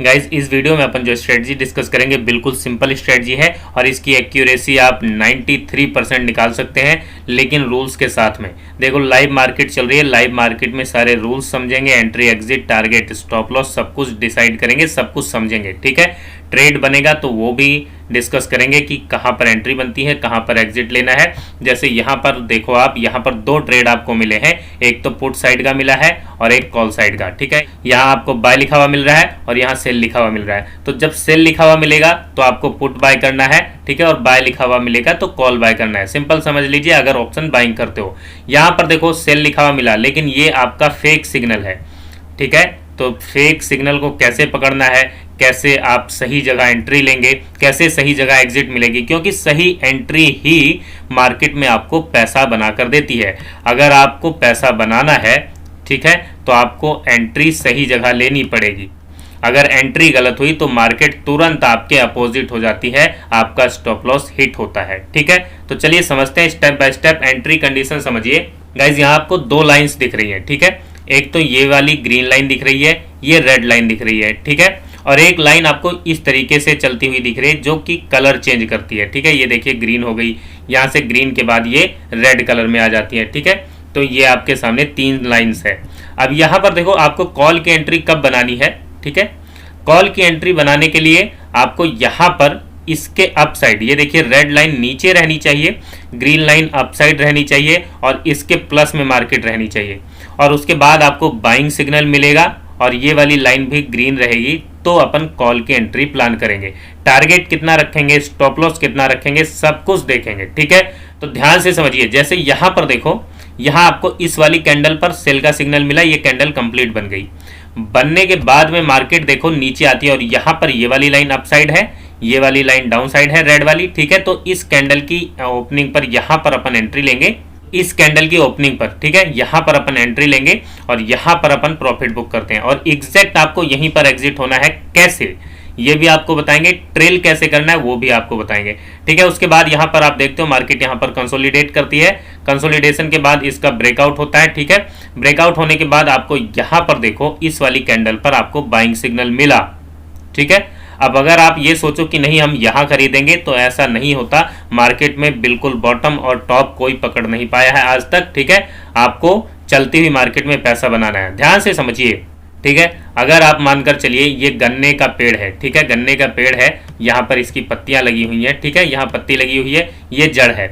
Guys इस video में अपन जो स्ट्रेटजी डिस्कस करेंगे बिल्कुल सिंपल स्ट्रेटजी है और इसकी एक्यूरेसी आप 93% निकाल सकते हैं, लेकिन रूल्स के साथ में। देखो लाइव मार्केट चल रही है, लाइव मार्केट में सारे रूल्स समझेंगे, entry exit target stop loss सब कुछ डिसाइड करेंगे, सब कुछ समझेंगे। ठीक है, ट्रेड बनेगा तो वो भी डिस्कस करेंगे कि कहाँ पर एंट्री बनती है, कहाँ पर एग्जिट लेना है। जैसे यहाँ पर देखो आप, यहाँ पर दो ट्रेड आपको मिले हैं, एक तो पुट साइड का मिला है और एक कॉल साइड का। ठीक है, यहाँ आपको बाय लिखा हुआ मिल रहा है और यहाँ सेल लिखा हुआ मिल रहा है। तो जब सेल लिखा हुआ मिलेगा तो आपको पुट बाय करना है, ठीक है, और बाय लिखा हुआ मिलेगा तो कॉल बाय करना है। सिंपल समझ लीजिए अगर ऑप्शन बाइंग करते हो। यहाँ पर देखो सेल लिखा हुआ मिला, लेकिन ये आपका फेक सिग्नल है। ठीक है, तो फेक सिग्नल को कैसे पकड़ना है, कैसे आप सही जगह एंट्री लेंगे, कैसे सही जगह एग्जिट मिलेगी, क्योंकि सही एंट्री ही मार्केट में आपको पैसा बना कर देती है। अगर आपको पैसा बनाना है, ठीक है, तो आपको एंट्री सही जगह लेनी पड़ेगी। अगर एंट्री गलत हुई तो मार्केट तुरंत आपके अपोजिट हो जाती है, आपका स्टॉप लॉस हिट होता है। ठीक है, तो चलिए समझते हैं step by step. Entry condition समझिए गाइज, यहाँ आपको दो लाइंस दिख रही हैं। ठीक है, एक तो ये वाली ग्रीन लाइन दिख रही है, ये रेड लाइन दिख रही है। ठीक है, और एक लाइन आपको इस तरीके से चलती हुई दिख रही है जो कि कलर चेंज करती है। ठीक है, ये देखिए ग्रीन हो गई, यहाँ से ग्रीन के बाद ये रेड कलर में आ जाती है। ठीक है, तो ये आपके सामने तीन लाइंस है। अब यहाँ पर देखो आपको कॉल की एंट्री कब बनानी है। ठीक है, कॉल की एंट्री बनाने के लिए आपको यहाँ पर इसके अप साइड, ये देखिए रेड लाइन नीचे रहनी चाहिए, ग्रीन लाइन अप साइड रहनी चाहिए और इसके प्लस में मार्केट रहनी चाहिए। और उसके बाद आपको बाइंग सिग्नल मिलेगा और ये वाली लाइन भी ग्रीन रहेगी, तो अपन कॉल की एंट्री प्लान करेंगे। टारगेट कितना रखेंगे, स्टॉप लॉस कितना रखेंगे, सब कुछ देखेंगे। ठीक है, तो ध्यान से समझिए। जैसे यहाँ पर देखो, यहाँ आपको इस वाली कैंडल पर सेल का सिग्नल मिला, ये कैंडल कंप्लीट बन गई। बनने के बाद में मार्केट देखो नीचे आती है और यहाँ पर ये वाली लाइन अप साइड है, ये वाली लाइन डाउन साइड है, रेड वाली। ठीक है, तो इस कैंडल की ओपनिंग पर यहाँ पर अपन एंट्री लेंगे, इस कैंडल की ओपनिंग पर। ठीक है, यहाँ पर अपन एंट्री लेंगे और यहाँ पर अपन प्रॉफिट बुक करते हैं और एग्जैक्ट आपको यहीं पर एग्जिट होना है। कैसे, ये भी आपको बताएंगे। ट्रेल कैसे करना है वो भी आपको बताएंगे। ठीक है, उसके बाद यहाँ पर आप देखते हो मार्केट यहाँ पर कंसोलिडेट करती है, कंसोलिडेशन के बाद इसका ब्रेकआउट होता है। ठीक है, ब्रेकआउट होने के बाद आपको यहाँ पर देखो इस वाली कैंडल पर आपको बाइंग सिग्नल मिला। ठीक है, अब अगर आप ये सोचो कि नहीं हम यहाँ खरीदेंगे, तो ऐसा नहीं होता। मार्केट में बिल्कुल बॉटम और टॉप कोई पकड़ नहीं पाया है आज तक। ठीक है, आपको चलती हुई मार्केट में पैसा बनाना है, ध्यान से समझिए। ठीक है, अगर आप मानकर चलिए ये गन्ने का पेड़ है। ठीक है, गन्ने का पेड़ है, यहाँ पर इसकी पत्तियां लगी हुई हैं। ठीक है, यहाँ पत्ती लगी हुई है, ये जड़ है,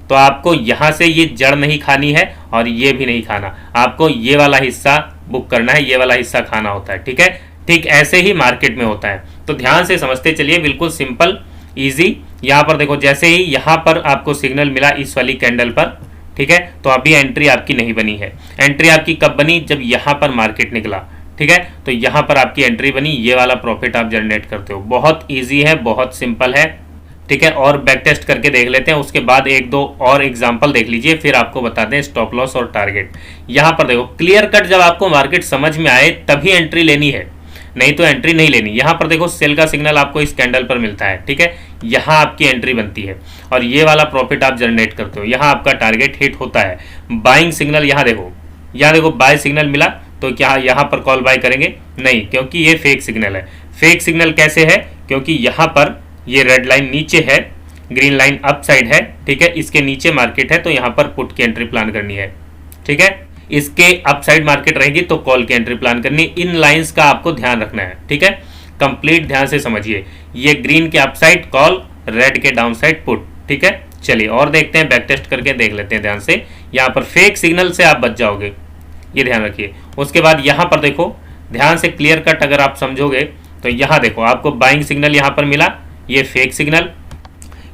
तो आपको यहाँ से ये जड़ नहीं खानी है और ये भी नहीं खाना, आपको ये वाला हिस्सा बुक करना है, ये वाला हिस्सा खाना होता है। ठीक है, ठीक ऐसे ही मार्केट में होता है, तो ध्यान से समझते चलिए, बिल्कुल सिंपल इजी। यहाँ पर देखो जैसे ही यहाँ पर आपको सिग्नल मिला इस वाली कैंडल पर, ठीक है, तो अभी एंट्री आपकी नहीं बनी है। एंट्री आपकी कब बनी, जब यहाँ पर मार्केट निकला। ठीक है, तो यहाँ पर आपकी एंट्री बनी, ये वाला प्रॉफिट आप जनरेट करते हो। बहुत इजी है, बहुत सिंपल है। ठीक है, और बैक टेस्ट करके देख लेते हैं, उसके बाद एक दो और एग्जांपल देख लीजिए, फिर आपको बताते हैं स्टॉप लॉस और टारगेट। यहाँ पर देखो क्लियर कट, जब आपको मार्केट समझ में आए तभी एंट्री लेनी है, नहीं तो एंट्री नहीं लेनी। यहाँ पर देखो सेल का सिग्नल आपको इस कैंडल पर मिलता है। ठीक है, यहाँ आपकी एंट्री बनती है और ये वाला प्रॉफिट आप जनरेट करते हो, यहाँ आपका टारगेट हिट होता है। बाइंग सिग्नल यहाँ देखो बाय सिग्नल मिला, तो क्या यहाँ पर कॉल बाय करेंगे? नहीं, क्योंकि ये फेक सिग्नल है। फेक सिग्नल कैसे है, क्योंकि यहाँ पर ये रेड लाइन नीचे है, ग्रीन लाइन अप साइड है। ठीक है, इसके नीचे मार्केट है, तो यहाँ पर पुट की एंट्री प्लान करनी है। ठीक है, इसके अप साइड मार्केट रहेगी तो कॉल की एंट्री प्लान करनी। इन लाइंस का आपको ध्यान रखना है। ठीक है, कंप्लीट ध्यान से समझिए। ये ग्रीन के अप साइड कॉल, रेड के डाउन साइड पुट। ठीक है, चलिए और देखते हैं, बैक टेस्ट करके देख लेते हैं ध्यान से। यहाँ पर फेक सिग्नल से आप बच जाओगे, ये ध्यान रखिए। उसके बाद यहाँ पर देखो ध्यान से, क्लियर कट अगर आप समझोगे तो यहाँ देखो आपको बाइंग सिग्नल यहाँ पर मिला, ये फेक सिग्नल।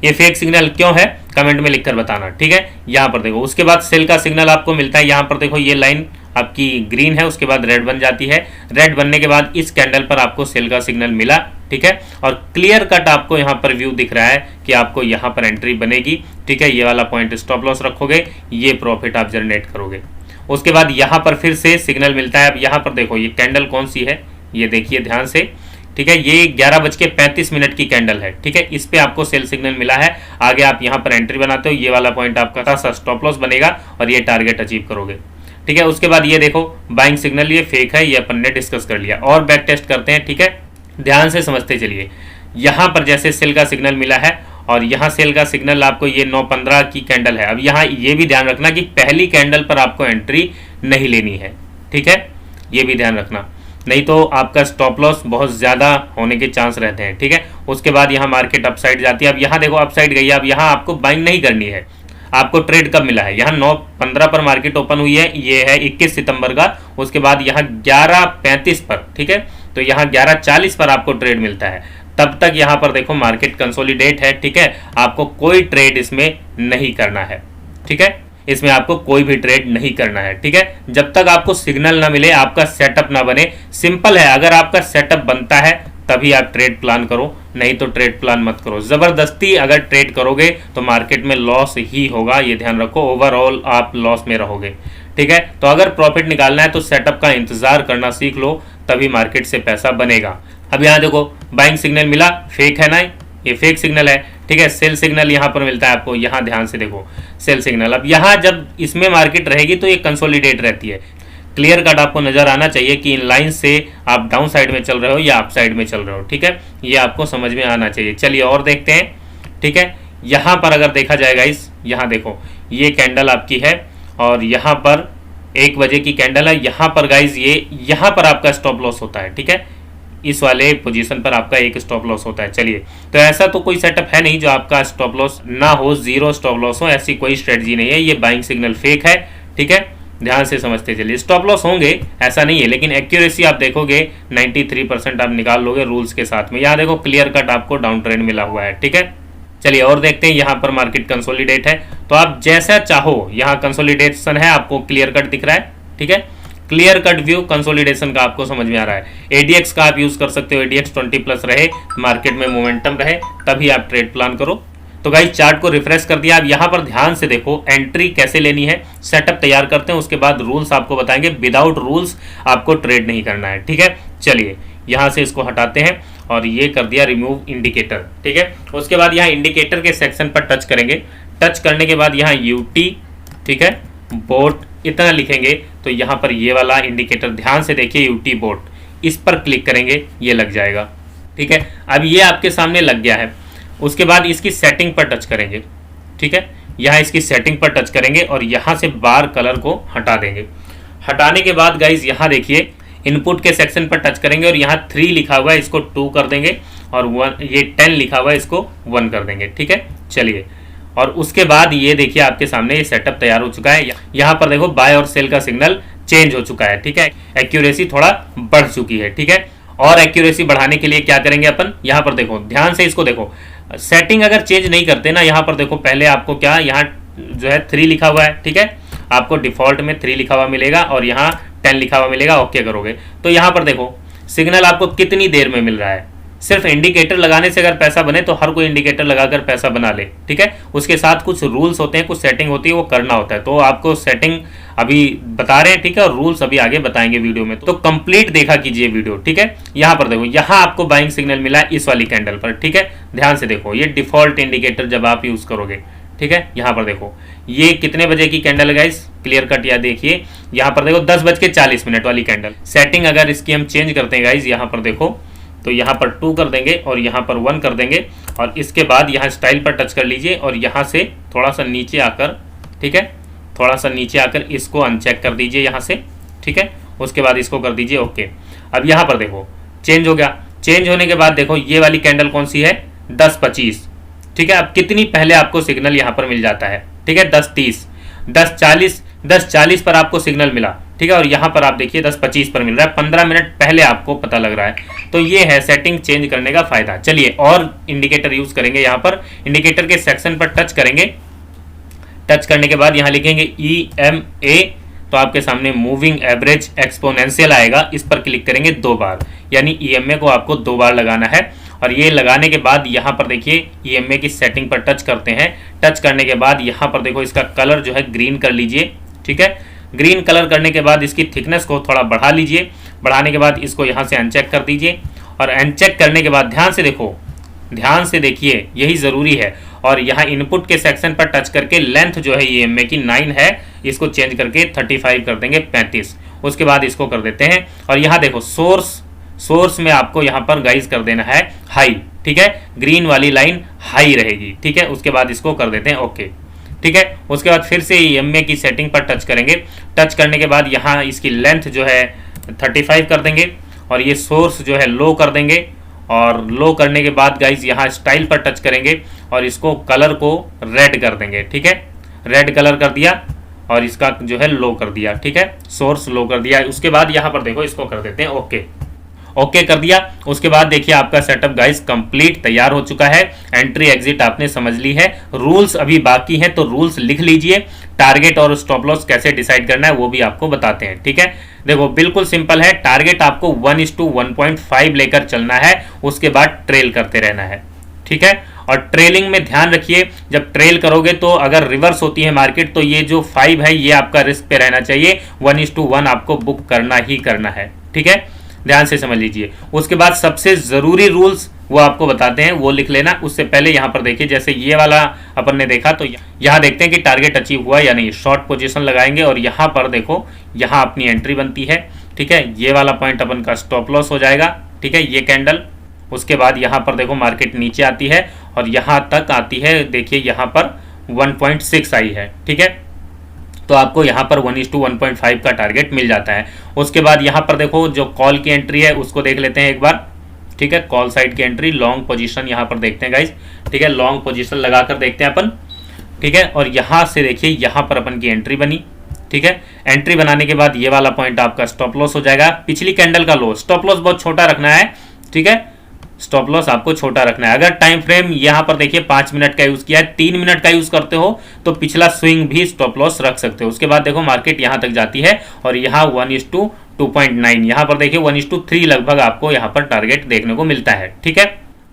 ये फेक सिग्नल क्यों है कमेंट में लिखकर बताना। ठीक है, यहाँ पर देखो उसके बाद सेल का सिग्नल आपको मिलता है। यहाँ पर देखो ये लाइन आपकी ग्रीन है, उसके बाद रेड बन जाती है। रेड बनने के बाद इस कैंडल पर आपको सेल का सिग्नल मिला। ठीक है, और क्लियर कट आपको यहाँ पर व्यू दिख रहा है कि आपको यहाँ पर एंट्री बनेगी। ठीक है, ये वाला पॉइंट स्टॉप लॉस रखोगे, ये प्रॉफिट आप जनरेट करोगे। उसके बाद यहाँ पर फिर से सिग्नल मिलता है। अब यहाँ पर देखो ये कैंडल कौन सी है, ये देखिए ध्यान से। ठीक है, ये 11:35 की कैंडल है। ठीक है, इस पे आपको सेल सिग्नल मिला है। आगे आप यहाँ पर एंट्री बनाते हो, ये वाला पॉइंट आपका स्टॉप लॉस बनेगा और ये टारगेट अचीव करोगे। ठीक है, उसके बाद ये देखो बाइंग सिग्नल, ये फेक है, ये अपन ने डिस्कस कर लिया। और बैक टेस्ट करते हैं। ठीक है, ध्यान से समझते चलिए। यहाँ पर जैसे सेल का सिग्नल मिला है और यहाँ सेल का सिग्नल आपको ये 9:15 की कैंडल है। अब यहाँ ये भी ध्यान रखना कि पहली कैंडल पर आपको एंट्री नहीं लेनी है, ठीक है, ये भी ध्यान रखना, नहीं तो आपका स्टॉप लॉस बहुत ज़्यादा होने के चांस रहते हैं, ठीक है। उसके बाद यहाँ मार्केट अपसाइड जाती है। अब यहाँ देखो अपसाइड गई है, अब यहाँ आपको बाइंग नहीं करनी है। आपको ट्रेड कब मिला है, यहाँ 9:15 पर मार्केट ओपन हुई है, ये है 21 सितंबर का। उसके बाद यहाँ 11:35 पर, ठीक है, तो यहाँ 11:40 पर आपको ट्रेड मिलता है। तब तक यहाँ पर देखो मार्केट कंसोलिडेट है, ठीक है, आपको कोई ट्रेड इसमें नहीं करना है, ठीक है, इसमें आपको कोई भी ट्रेड नहीं करना है, ठीक है, जब तक आपको सिग्नल ना मिले, आपका सेटअप ना बने। सिंपल है, अगर आपका सेटअप बनता है तभी आप ट्रेड प्लान करो, नहीं तो ट्रेड प्लान मत करो। जबरदस्ती अगर ट्रेड करोगे तो मार्केट में लॉस ही होगा, ये ध्यान रखो, ओवरऑल आप लॉस में रहोगे, ठीक है। तो अगर प्रॉफिट निकालना है तो सेटअप का इंतजार करना सीख लो, तभी मार्केट से पैसा बनेगा। अब यहाँ देखो बाइंग सिग्नल मिला, फेक है ना, ये फेक सिग्नल है, ठीक है। सेल सिग्नल यहाँ पर मिलता है आपको, यहाँ ध्यान से देखो सेल सिग्नल। अब यहाँ जब इसमें मार्केट रहेगी तो ये कंसोलिडेट रहती है। क्लियर कट आपको नजर आना चाहिए कि इन लाइन से आप डाउन साइड में चल रहे हो या अप साइड में चल रहे हो, ठीक है, ये आपको समझ में आना चाहिए। चलिए और देखते हैं, ठीक है। यहाँ पर अगर देखा जाएगा, इस यहाँ देखो ये कैंडल आपकी है और यहाँ पर 1 बजे की कैंडल है। यहाँ पर गाइज ये यहाँ पर आपका स्टॉप लॉस होता है, ठीक है, इस वाले पोजीशन पर आपका एक स्टॉप लॉस होता है। चलिए, तो ऐसा तो कोई सेटअप है नहीं जो आपका स्टॉप लॉस ना हो, जीरो स्टॉप लॉस हो, ऐसी कोई स्ट्रेटजी नहीं है। ये बाइंग सिग्नल फेक है, ठीक है, ध्यान से समझते चलिए। स्टॉप लॉस होंगे ऐसा नहीं है, लेकिन एक्यूरेसी आप देखोगे 93% आप निकाल लोगे रूल्स के साथ में। यहाँ देखो क्लियर कट आपको डाउन ट्रेंड मिला हुआ है, ठीक है। चलिए और देखते हैं, यहाँ पर मार्केट कंसोलिडेट है, तो आप जैसा चाहो, यहाँ कंसोलिडेशन है, आपको क्लियर कट दिख रहा है, ठीक है, क्लियर कट व्यू कंसोलिडेशन का आपको समझ में आ रहा है। एडीएक्स का आप यूज कर सकते हो, एडीएक्स 20+ रहे, मार्केट में मोमेंटम रहे, तभी आप ट्रेड प्लान करो। तो गाइस चार्ट को रिफ्रेश कर दिया। अब यहाँ पर ध्यान से देखो एंट्री कैसे लेनी है, सेटअप तैयार करते हैं, उसके बाद रूल्स आपको बताएंगे। विदाउट रूल्स आपको ट्रेड नहीं करना है, ठीक है। चलिए यहाँ से इसको हटाते हैं और ये कर दिया रिमूव इंडिकेटर, ठीक है। उसके बाद यहाँ इंडिकेटर के सेक्शन पर टच करेंगे। टच करने के बाद यहाँ यूटी, ठीक है, बोट इतना लिखेंगे तो यहाँ पर ये वाला इंडिकेटर ध्यान से देखिए, यूटी बोट, इस पर क्लिक करेंगे, ये लग जाएगा, ठीक है। अब ये आपके सामने लग गया है। उसके बाद इसकी सेटिंग पर टच करेंगे, ठीक है, यहाँ इसकी सेटिंग पर टच करेंगे और यहाँ से बार कलर को हटा देंगे। हटाने के बाद गाइज यहाँ देखिए इनपुट के सेक्शन पर टच करेंगे और यहाँ 3 लिखा हुआ है, इसको 2 कर देंगे और 1, ये 10 लिखा हुआ है, इसको 1 कर देंगे, ठीक है। चलिए, और उसके बाद ये देखिए आपके सामने ये सेटअप तैयार हो चुका है। यहाँ पर देखो बाय और सेल का सिग्नल चेंज हो चुका है, ठीक है, एक्यूरेसी थोड़ा बढ़ चुकी है, ठीक है। और एक्यूरेसी बढ़ाने के लिए क्या करेंगे अपन, यहाँ पर देखो ध्यान से इसको देखो, सेटिंग अगर चेंज नहीं करते ना, यहाँ पर देखो पहले आपको क्या, यहाँ जो है 3 लिखा हुआ है, ठीक है, आपको डिफॉल्ट में 3 लिखा हुआ मिलेगा और यहाँ 10 लिखा हुआ मिलेगा, ओके करोगे तो यहाँ पर देखो सिग्नल आपको कितनी देर में मिल रहा है। सिर्फ इंडिकेटर लगाने से अगर पैसा बने तो हर कोई इंडिकेटर लगाकर पैसा बना ले, ठीक है। उसके साथ कुछ रूल्स होते हैं, कुछ सेटिंग होती है, वो करना होता है। तो आपको सेटिंग अभी बता रहे हैं, ठीक है, और रूल्स अभी आगे बताएंगे वीडियो में, तो कंप्लीट देखा कीजिए वीडियो, ठीक है। यहाँ पर देखो, यहाँ आपको बाइंग सिग्नल मिला है इस वाली कैंडल पर, ठीक है, ध्यान से देखो, ये डिफॉल्ट इंडिकेटर जब आप यूज करोगे, ठीक है। यहाँ पर देखो ये कितने बजे की कैंडल है गाइस, क्लियर कट, या देखिए यहाँ पर देखो 10:40 वाली कैंडल। सेटिंग अगर इसकी हम चेंज करते हैं गाइस, यहाँ पर देखो तो यहाँ पर 2 कर देंगे और यहाँ पर 1 कर देंगे और इसके बाद यहाँ स्टाइल पर टच कर लीजिए और यहाँ से थोड़ा सा नीचे आकर, ठीक है, थोड़ा सा नीचे आकर इसको अनचेक कर दीजिए यहाँ से, ठीक है। उसके बाद इसको कर दीजिए ओके। अब यहाँ पर देखो चेंज हो गया। चेंज होने के बाद देखो ये वाली कैंडल कौन सी है, 10:25, ठीक है। अब कितनी पहले आपको सिग्नल यहाँ पर मिल जाता है, ठीक है, 10:30, 10:40 पर आपको सिग्नल मिला, ठीक है, और यहाँ पर आप देखिए 10:25 पर मिल रहा है, 15 मिनट पहले आपको पता लग रहा है। तो ये है सेटिंग चेंज करने का फायदा। चलिए और इंडिकेटर यूज करेंगे। यहाँ पर इंडिकेटर के सेक्शन पर टच करेंगे। टच करने के बाद यहाँ लिखेंगे EMA, तो आपके सामने मूविंग एवरेज एक्सपोनेंशियल आएगा, इस पर क्लिक करेंगे 2 बार, यानी EMA को आपको 2 बार लगाना है। और ये लगाने के बाद यहाँ पर देखिए EMA की सेटिंग पर टच करते हैं। टच करने के बाद यहाँ पर देखो इसका कलर जो है ग्रीन कर लीजिए, ठीक है। ग्रीन कलर करने के बाद इसकी थिकनेस को थोड़ा बढ़ा लीजिए। बढ़ाने के बाद इसको यहाँ से अनचेक कर दीजिए और अनचेक करने के बाद ध्यान से देखो, ध्यान से देखिए, यही ज़रूरी है। और यहाँ इनपुट के सेक्शन पर टच करके लेंथ जो है EMA की 9 है, इसको चेंज करके 35 कर देंगे, 35। उसके बाद इसको कर देते हैं और यहाँ देखो सोर्स में आपको यहाँ पर गाइज कर देना है हाई, ठीक है, ग्रीन वाली लाइन हाई रहेगी, ठीक है। उसके बाद इसको कर देते हैं ओके, ठीक है। उसके बाद फिर से EMA की सेटिंग पर टच करेंगे। टच करने के बाद यहाँ इसकी लेंथ जो है 35 कर देंगे और ये सोर्स जो है लो कर देंगे। और लो करने के बाद गाइज यहाँ स्टाइल पर टच करेंगे और इसको कलर को रेड कर देंगे, ठीक है। रेड कलर कर दिया और इसका जो है लो कर दिया, ठीक है, सोर्स लो कर दिया। उसके बाद यहाँ पर देखो इसको कर देते हैं ओके, ओके कर दिया। उसके बाद देखिए आपका सेटअप गाइस कंप्लीट तैयार हो चुका है। एंट्री एग्जिट आपने समझ ली है, रूल्स अभी बाकी हैं तो रूल्स लिख लीजिए। टारगेट और स्टॉप लॉस कैसे डिसाइड करना है वो भी आपको बताते हैं, ठीक है। देखो बिल्कुल सिंपल है, टारगेट आपको 1:1.5 लेकर चलना है, उसके बाद ट्रेल करते रहना है, ठीक है। और ट्रेलिंग में ध्यान रखिए, जब ट्रेल करोगे तो अगर रिवर्स होती है मार्केट तो ये जो 5 है ये आपका रिस्क पे रहना चाहिए, 1:1 आपको बुक करना ही करना है, ठीक है, ध्यान से समझ लीजिए। उसके बाद सबसे जरूरी रूल्स वो आपको बताते हैं, वो लिख लेना। उससे पहले यहाँ पर देखिए, जैसे ये वाला अपन ने देखा तो यहाँ देखते हैं कि टारगेट अचीव हुआ या नहीं। शॉर्ट पोजीशन लगाएंगे और यहाँ पर देखो यहाँ अपनी एंट्री बनती है, ठीक है। ये वाला पॉइंट अपन का स्टॉप लॉस हो जाएगा, ठीक है, ये कैंडल। उसके बाद यहाँ पर देखो मार्केट नीचे आती है और यहाँ तक आती है, देखिए यहाँ पर 1.6 आई है, ठीक है। तो आपको यहाँ पर 1:1.5 का टारगेट मिल जाता है। उसके बाद यहाँ पर देखो जो कॉल की एंट्री है उसको देख लेते हैं एक बार, ठीक है। कॉल साइड की एंट्री लॉन्ग पोजीशन यहाँ पर देखते हैं गाइस, ठीक है, लॉन्ग पोजीशन लगाकर देखते हैं अपन, ठीक है। और यहाँ से देखिए यहाँ पर अपन की एंट्री बनी, ठीक है। एंट्री बनाने के बाद ये वाला पॉइंट आपका स्टॉप लॉस हो जाएगा, पिछली कैंडल का लो। स्टॉप लॉस बहुत छोटा रखना है, ठीक है, स्टॉप लॉस आपको छोटा रखना है। अगर टाइम फ्रेम यहाँ पर देखिए 5 मिनट का यूज किया है, 3 मिनट का यूज करते हो तो पिछला स्विंग भी स्टॉप लॉस रख सकते हो। उसके बाद देखो मार्केट यहाँ तक जाती है और यहाँ 1:2.9, यहाँ पर देखिए 1:3 लगभग आपको यहाँ पर टारगेट देखने को मिलता है, ठीक है।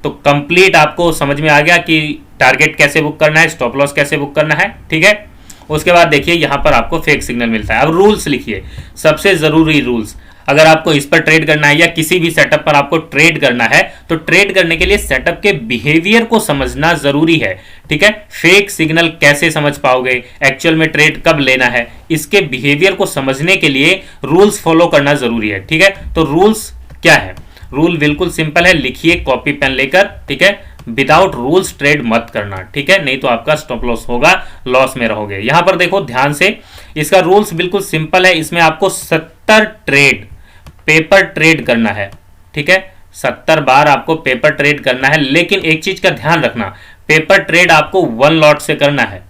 तो कंप्लीट आपको समझ में आ गया कि टारगेट कैसे बुक करना है, स्टॉप लॉस कैसे बुक करना है, ठीक है। उसके बाद देखिए यहाँ पर आपको फेक सिग्नल मिलता है। अब रूल्स लिखिए, सबसे जरूरी रूल्स, अगर आपको इस पर ट्रेड करना है या किसी भी सेटअप पर आपको ट्रेड करना है तो ट्रेड करने के लिए सेटअप के बिहेवियर को समझना जरूरी है, ठीक है। फेक सिग्नल कैसे समझ पाओगे, एक्चुअल में ट्रेड कब लेना है, इसके बिहेवियर को समझने के लिए रूल्स फॉलो करना जरूरी है, ठीक है। तो रूल्स क्या है, रूल बिल्कुल सिंपल है, लिखिए कॉपी पेन लेकर, ठीक है। विदाउट रूल्स ट्रेड मत करना, ठीक है, नहीं तो आपका स्टॉप लॉस होगा, लॉस में रहोगे। यहां पर देखो ध्यान से, इसका रूल्स बिल्कुल सिंपल है। इसमें आपको 70 ट्रेड पेपर ट्रेड करना है, ठीक है, 70 बार आपको पेपर ट्रेड करना है। लेकिन एक चीज का ध्यान रखना, पेपर ट्रेड आपको 1 लॉट से करना है,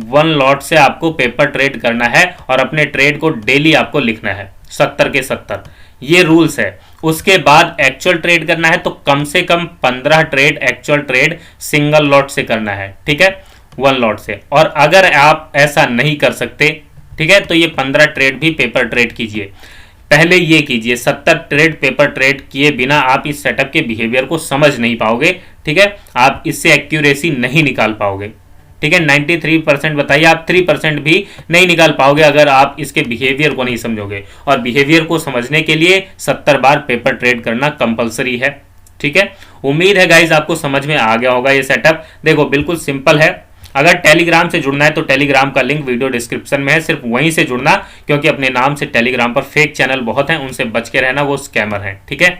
1 लॉट से आपको पेपर ट्रेड करना है और अपने ट्रेड को डेली आपको लिखना है 70 के 70, ये रूल्स है। उसके बाद एक्चुअल ट्रेड करना है तो कम से कम 15 trade actual trade single lot से करना है, ठीक है, 1 लॉट से। और अगर आप ऐसा नहीं कर सकते, ठीक है, तो ये 15 ट्रेड भी पेपर ट्रेड कीजिए। पहले ये कीजिए, 70 ट्रेड पेपर ट्रेड किए बिना आप इस सेटअप के बिहेवियर को समझ नहीं पाओगे, ठीक है, आप इससे एक्यूरेसी नहीं निकाल पाओगे, ठीक है। 93% बताइए, आप 3% भी नहीं निकाल पाओगे अगर आप इसके बिहेवियर को नहीं समझोगे। और बिहेवियर को समझने के लिए 70 बार पेपर ट्रेड करना कंपलसरी है, ठीक है। उम्मीद है गाइज आपको समझ में आ गया होगा ये सेटअप। देखो बिल्कुल सिंपल है। अगर टेलीग्राम से जुड़ना है तो टेलीग्राम का लिंक वीडियो डिस्क्रिप्शन में है, सिर्फ वहीं से जुड़ना, क्योंकि अपने नाम से टेलीग्राम पर फेक चैनल बहुत हैं, उनसे बच के रहना, वो स्कैमर हैं, ठीक है।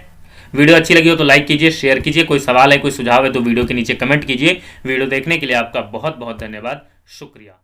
वीडियो अच्छी लगी हो तो लाइक कीजिए, शेयर कीजिए, कोई सवाल है कोई सुझाव है तो वीडियो के नीचे कमेंट कीजिए। वीडियो देखने के लिए आपका बहुत बहुत धन्यवाद, शुक्रिया।